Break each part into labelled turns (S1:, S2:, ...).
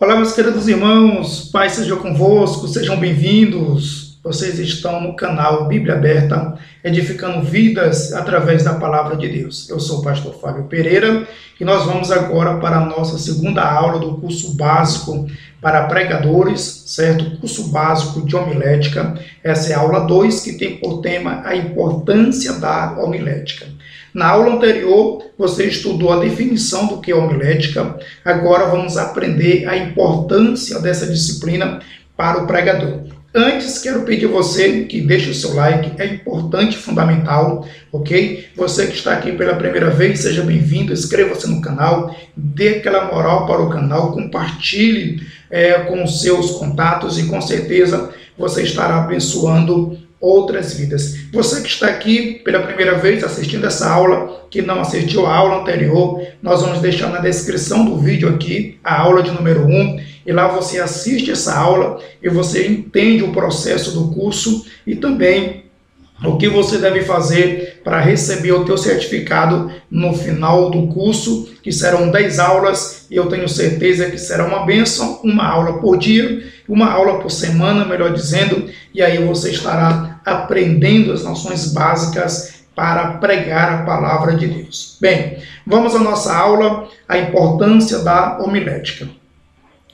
S1: Olá, meus queridos irmãos, Pai seja convosco, sejam bem-vindos. Vocês estão no canal Bíblia Aberta, edificando vidas através da palavra de Deus. Eu sou o pastor Fábio Pereira e nós vamos agora para a nossa segunda aula do curso básico para pregadores, certo? Curso básico de homilética. Essa é a aula 2, que tem por tema a importância da homilética. Na aula anterior, você estudou a definição do que é homilética. Agora vamos aprender a importância dessa disciplina para o pregador. Antes, quero pedir a você que deixe o seu like, é importante e fundamental, ok? Você que está aqui pela primeira vez, seja bem-vindo, inscreva-se no canal, dê aquela moral para o canal, compartilhe com os seus contatos e com certeza você estará abençoando outras vidas. Você que está aqui pela primeira vez assistindo essa aula, que não assistiu a aula anterior, nós vamos deixar na descrição do vídeo aqui a aula de número 1, e lá você assiste essa aula e você entende o processo do curso e também o que você deve fazer para receber o teu certificado no final do curso, que serão 10 aulas, e eu tenho certeza que será uma bênção, uma aula por dia, uma aula por semana, melhor dizendo, e aí você estará aprendendo as noções básicas para pregar a palavra de Deus. Bem, vamos à nossa aula, a importância da homilética.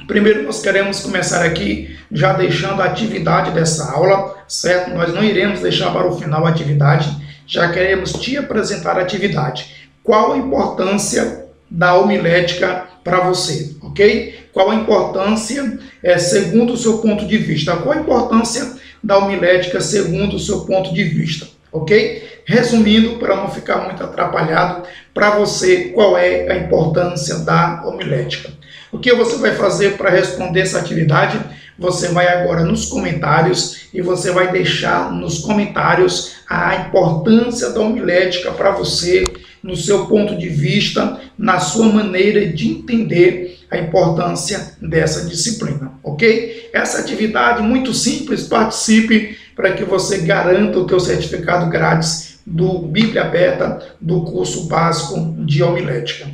S1: Primeiro, nós queremos começar aqui já deixando a atividade dessa aula, certo? Nós não iremos deixar para o final a atividade, já queremos te apresentar a atividade. Qual a importância da homilética para você, ok? Qual a importância segundo o seu ponto de vista? Qual a importância da homilética segundo o seu ponto de vista, ok? Resumindo, para não ficar muito atrapalhado, para você, qual é a importância da homilética? O que você vai fazer para responder essa atividade? Você vai agora nos comentários e você vai deixar nos comentários a importância da homilética para você, no seu ponto de vista, na sua maneira de entender a importância dessa disciplina, ok? Essa atividade muito simples, participe para que você garanta o teu certificado grátis do Bíblia Aberta, do curso básico de homilética,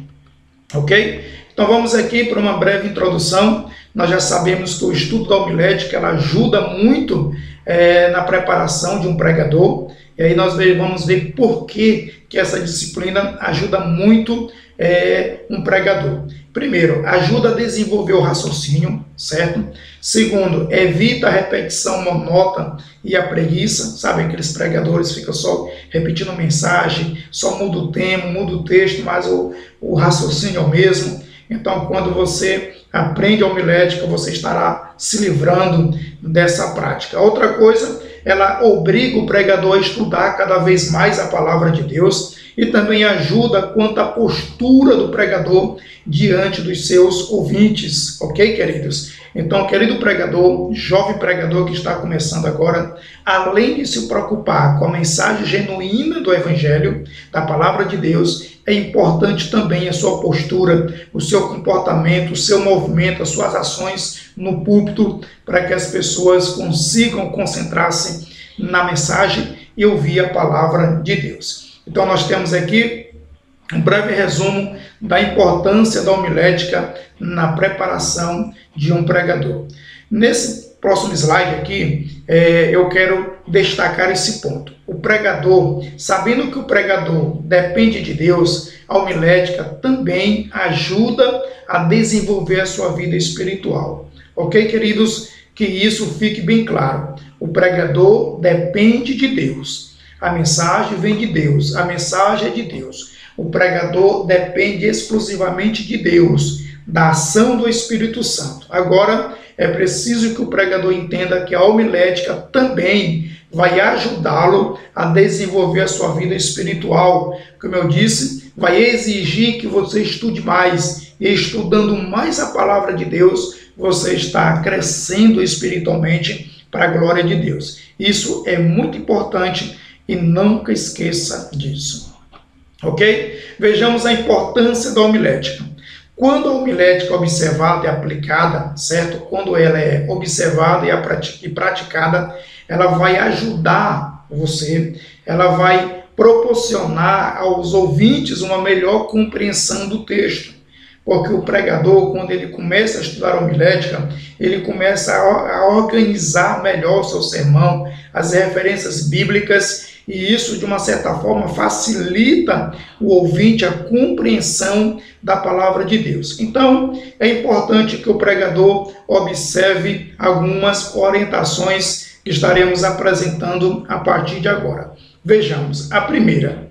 S1: ok? Então vamos aqui para uma breve introdução. Nós já sabemos que o estudo da homilética ela ajuda muito na preparação de um pregador. E aí nós vamos ver por que essa disciplina ajuda muito um pregador. Primeiro, ajuda a desenvolver o raciocínio, certo? Segundo, evita a repetição monótona e a preguiça. Sabe, aqueles pregadores ficam só repetindo mensagem, só muda o tema, muda o texto, mas o raciocínio é o mesmo. Então, quando você aprende a homilética, você estará se livrando dessa prática. Outra coisa, ela obriga o pregador a estudar cada vez mais a palavra de Deus e também ajuda quanto à postura do pregador diante dos seus ouvintes, ok, queridos? Então, querido pregador, jovem pregador que está começando agora, além de se preocupar com a mensagem genuína do Evangelho, da palavra de Deus, é importante também a sua postura, o seu comportamento, o seu movimento, as suas ações no púlpito, para que as pessoas consigam concentrar-se na mensagem e ouvir a palavra de Deus. Então, nós temos aqui um breve resumo da importância da homilética na preparação de um pregador. Nesse próximo slide aqui, eu quero destacar esse ponto. O pregador, sabendo que o pregador depende de Deus, a homilética também ajuda a desenvolver a sua vida espiritual. Ok, queridos? Que isso fique bem claro. O pregador depende de Deus. A mensagem vem de Deus. A mensagem é de Deus. O pregador depende exclusivamente de Deus, da ação do Espírito Santo. Agora, é preciso que o pregador entenda que a homilética também vai ajudá-lo a desenvolver a sua vida espiritual. Como eu disse, vai exigir que você estude mais. E estudando mais a palavra de Deus, você está crescendo espiritualmente para a glória de Deus. Isso é muito importante e nunca esqueça disso. Ok? Vejamos a importância da homilética. Quando a homilética é observada e aplicada, certo? Quando ela é observada e praticada, ela vai ajudar você, ela vai proporcionar aos ouvintes uma melhor compreensão do texto. Porque o pregador, quando ele começa a estudar a homilética, ele começa a organizar melhor o seu sermão, as referências bíblicas, e isso, de uma certa forma, facilita o ouvinte a compreensão da palavra de Deus. Então, é importante que o pregador observe algumas orientações que estaremos apresentando a partir de agora. Vejamos, a primeira,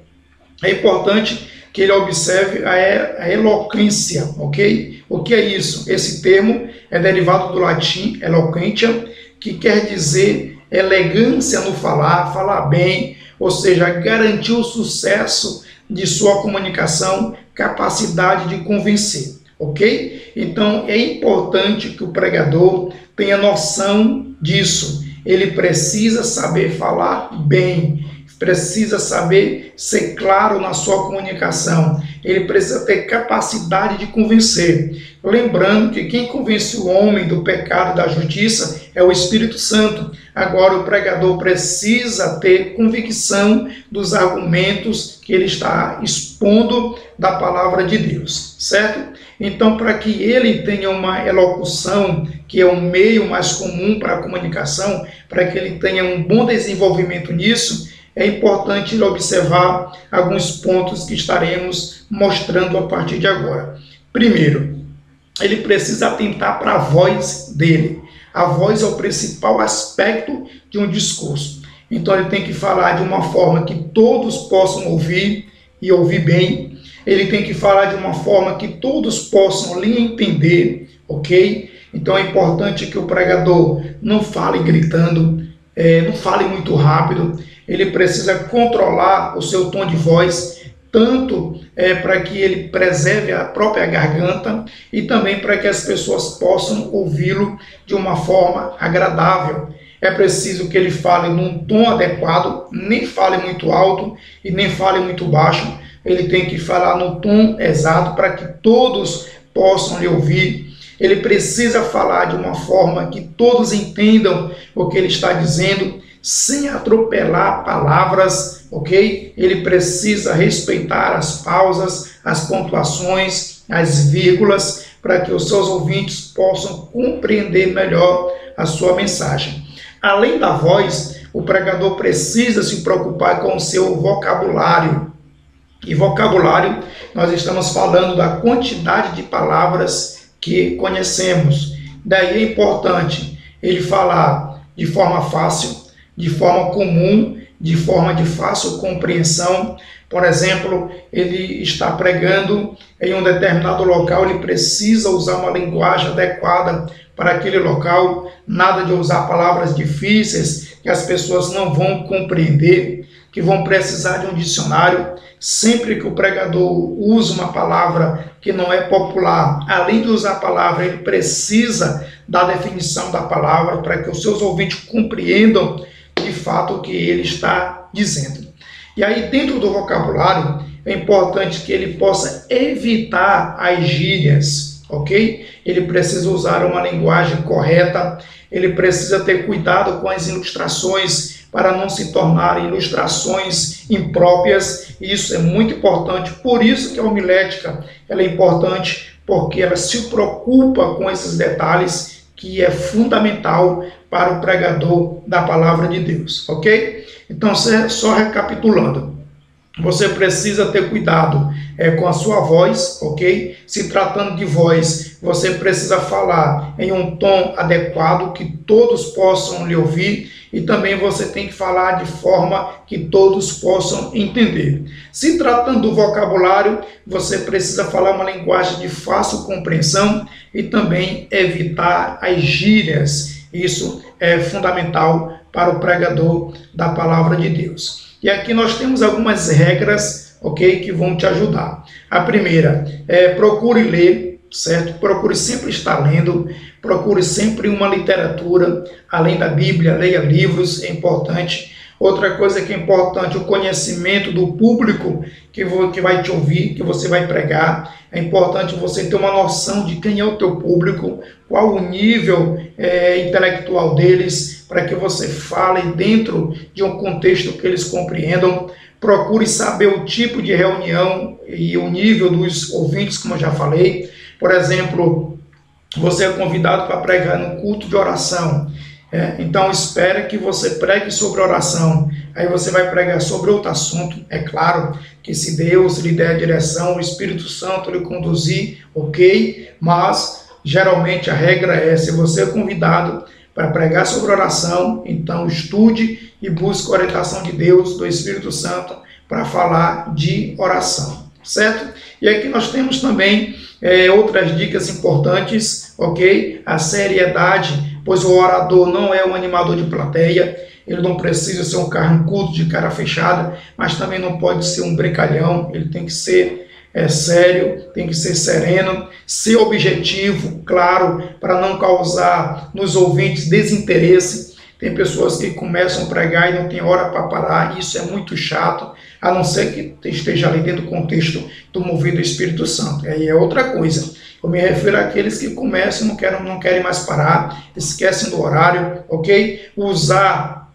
S1: é importante que ele observe a eloquência, ok? O que é isso? Esse termo é derivado do latim eloquentia, que quer dizer elegância no falar, falar bem, ou seja, garantir o sucesso de sua comunicação, capacidade de convencer, ok? Então, é importante que o pregador tenha noção disso. Ele precisa saber falar bem, precisa saber ser claro na sua comunicação, ele precisa ter capacidade de convencer. Lembrando que quem convence o homem do pecado e da justiça é o Espírito Santo. Agora o pregador precisa ter convicção dos argumentos que ele está expondo da palavra de Deus, certo? Então, para que ele tenha uma elocução, que é o meio mais comum para a comunicação, para que ele tenha um bom desenvolvimento nisso, é importante observar alguns pontos que estaremos mostrando a partir de agora. Primeiro, ele precisa atentar para a voz dele. A voz é o principal aspecto de um discurso. Então ele tem que falar de uma forma que todos possam ouvir e ouvir bem. Ele tem que falar de uma forma que todos possam lhe entender, ok? Então é importante que o pregador não fale gritando, não fale muito rápido. Ele precisa controlar o seu tom de voz, tanto para que ele preserve a própria garganta e também para que as pessoas possam ouvi-lo de uma forma agradável. É preciso que ele fale num tom adequado, nem fale muito alto e nem fale muito baixo. Ele tem que falar no tom exato para que todos possam lhe ouvir. Ele precisa falar de uma forma que todos entendam o que ele está dizendo, sem atropelar palavras, ok? Ele precisa respeitar as pausas, as pontuações, as vírgulas, para que os seus ouvintes possam compreender melhor a sua mensagem. Além da voz, o pregador precisa se preocupar com o seu vocabulário. E vocabulário, nós estamos falando da quantidade de palavras que conhecemos. Daí é importante ele falar de forma fácil, de forma comum, de forma de fácil compreensão. Por exemplo, ele está pregando em um determinado local, ele precisa usar uma linguagem adequada para aquele local, nada de usar palavras difíceis que as pessoas não vão compreender, que vão precisar de um dicionário. Sempre que o pregador usa uma palavra que não é popular, além de usar a palavra, ele precisa da definição da palavra para que os seus ouvintes compreendam de fato o que ele está dizendo. E aí, dentro do vocabulário, é importante que ele possa evitar as gírias, ok? Ele precisa usar uma linguagem correta, ele precisa ter cuidado com as ilustrações para não se tornarem ilustrações impróprias. Isso é muito importante, por isso que a homilética ela é importante, porque ela se preocupa com esses detalhes que é fundamental para o pregador da palavra de Deus, ok? Então, só recapitulando, você precisa ter cuidado com a sua voz, ok? Se tratando de voz, você precisa falar em um tom adequado, que todos possam lhe ouvir, e também você tem que falar de forma que todos possam entender. Se tratando do vocabulário, você precisa falar uma linguagem de fácil compreensão e também evitar as gírias. Isso é fundamental para o pregador da palavra de Deus. E aqui nós temos algumas regras, ok, que vão te ajudar. A primeira é procure ler, certo? Procure sempre estar lendo, procure sempre uma literatura, além da Bíblia, leia livros, é importante. Outra coisa que é importante, o conhecimento do público que vai te ouvir, que você vai pregar. É importante você ter uma noção de quem é o teu público, qual o nível intelectual deles, para que você fale dentro de um contexto que eles compreendam. Procure saber o tipo de reunião e o nível dos ouvintes, como eu já falei. Por exemplo, você é convidado para pregar no culto de oração. Então espere que você pregue sobre oração. Aí você vai pregar sobre outro assunto. É claro que se Deus lhe der a direção, o Espírito Santo lhe conduzir, ok? Mas geralmente a regra é, se você é convidado para pregar sobre oração, então estude e busque a orientação de Deus, do Espírito Santo, para falar de oração, certo? E aqui nós temos também outras dicas importantes, ok? A seriedade, pois o orador não é um animador de plateia, ele não precisa ser um carrancudo de cara fechada, mas também não pode ser um brincalhão, ele tem que ser sério, tem que ser sereno, ser objetivo, claro, para não causar nos ouvintes desinteresse. Tem pessoas que começam a pregar e não tem hora para parar, isso é muito chato, a não ser que esteja ali dentro do contexto do movido do Espírito Santo. Aí é outra coisa. Eu me refiro àqueles que começam e não querem mais parar, esquecem do horário, ok? Usar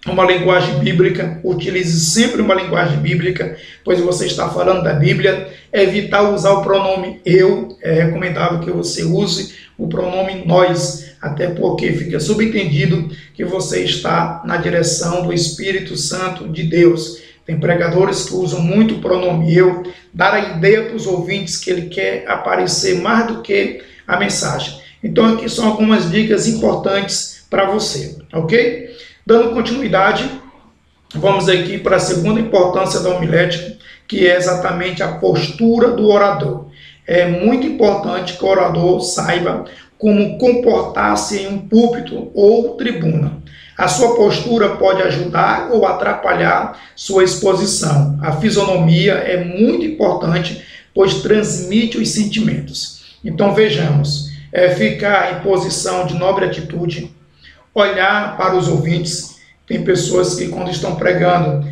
S1: uma linguagem bíblica, utilize sempre uma linguagem bíblica, pois você está falando da Bíblia. Evitar usar o pronome eu, é recomendável que você use o pronome nós, até porque fica subentendido que você está na direção do Espírito Santo de Deus. Tem pregadores que usam muito o pronome eu, dar a ideia para os ouvintes que ele quer aparecer mais do que a mensagem. Então aqui são algumas dicas importantes para você, ok? Dando continuidade, vamos aqui para a segunda importância da homilética, que é exatamente a postura do orador. É muito importante que o orador saiba como comportar-se em um púlpito ou tribuna. A sua postura pode ajudar ou atrapalhar sua exposição. A fisionomia é muito importante, pois transmite os sentimentos. Então vejamos, ficar em posição de nobre atitude, olhar para os ouvintes. Tem pessoas que quando estão pregando,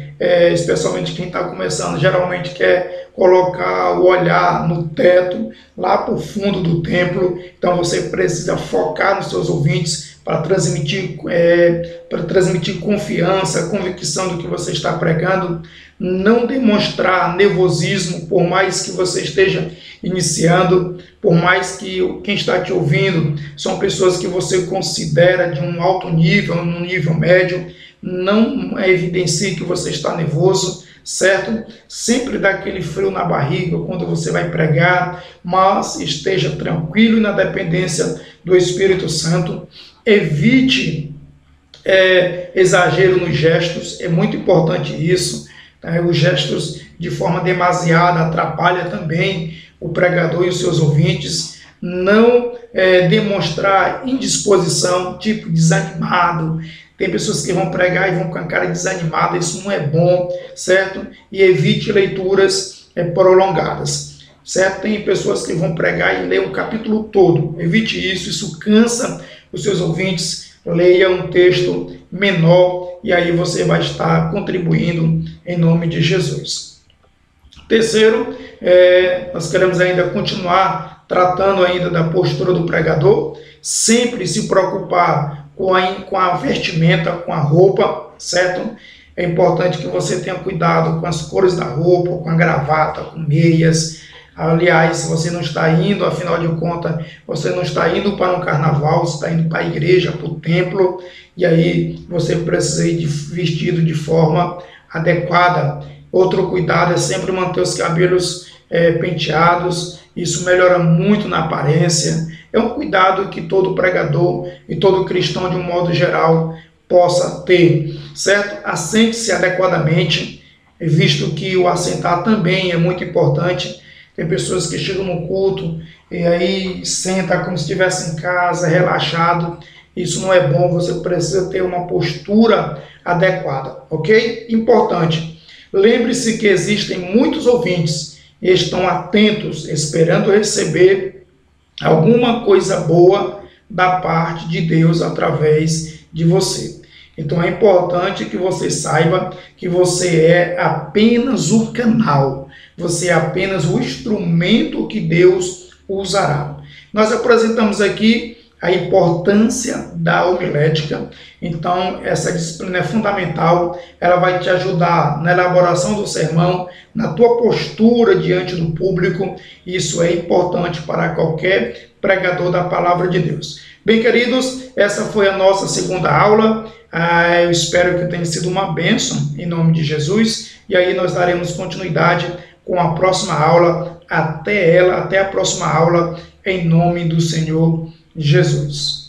S1: especialmente quem está começando, geralmente quer colocar o olhar no teto, lá para o fundo do templo. Então você precisa focar nos seus ouvintes para transmitir confiança, convicção do que você está pregando. Não demonstrar nervosismo, por mais que você esteja iniciando, por mais que quem está te ouvindo são pessoas que você considera de um alto nível, um nível médio. Não evidencie que você está nervoso, certo? Sempre dá aquele frio na barriga quando você vai pregar, mas esteja tranquilo e na dependência do Espírito Santo. Evite exagero nos gestos, é muito importante isso. Tá? Os gestos de forma demasiada atrapalham também o pregador e os seus ouvintes. Não demonstrar indisposição, tipo desanimado. Tem pessoas que vão pregar e vão com a cara desanimada, isso não é bom, certo? E evite leituras prolongadas, certo? Tem pessoas que vão pregar e ler um capítulo todo, evite isso, isso cansa os seus ouvintes. Leia um texto menor e aí você vai estar contribuindo em nome de Jesus. Terceiro, nós queremos ainda continuar tratando ainda da postura do pregador, sempre se preocupar com a vestimenta, com a roupa, certo? É importante que você tenha cuidado com as cores da roupa, com a gravata, com meias. Aliás, se você não está indo, afinal de contas, você não está indo para um carnaval, você está indo para a igreja, para o templo, e aí você precisa ir vestido de forma adequada. Outro cuidado é sempre manter os cabelos penteados, isso melhora muito na aparência. É um cuidado que todo pregador e todo cristão, de um modo geral, possa ter, certo? Assente-se adequadamente, visto que o assentar também é muito importante. Tem pessoas que chegam no culto e aí senta como se estivesse em casa, relaxado. Isso não é bom, você precisa ter uma postura adequada, ok? Importante. Lembre-se que existem muitos ouvintes e estão atentos, esperando receber alguma coisa boa da parte de Deus através de você. Então é importante que você saiba que você é apenas o canal, você é apenas o instrumento que Deus usará. Nós apresentamos aqui a importância da homilética. Então, essa disciplina é fundamental, ela vai te ajudar na elaboração do sermão, na tua postura diante do público. Isso é importante para qualquer pregador da palavra de Deus. Bem, queridos, essa foi a nossa segunda aula. Eu espero que tenha sido uma bênção, em nome de Jesus, e aí nós daremos continuidade com a próxima aula, até a próxima aula, em nome do Senhor Jesus.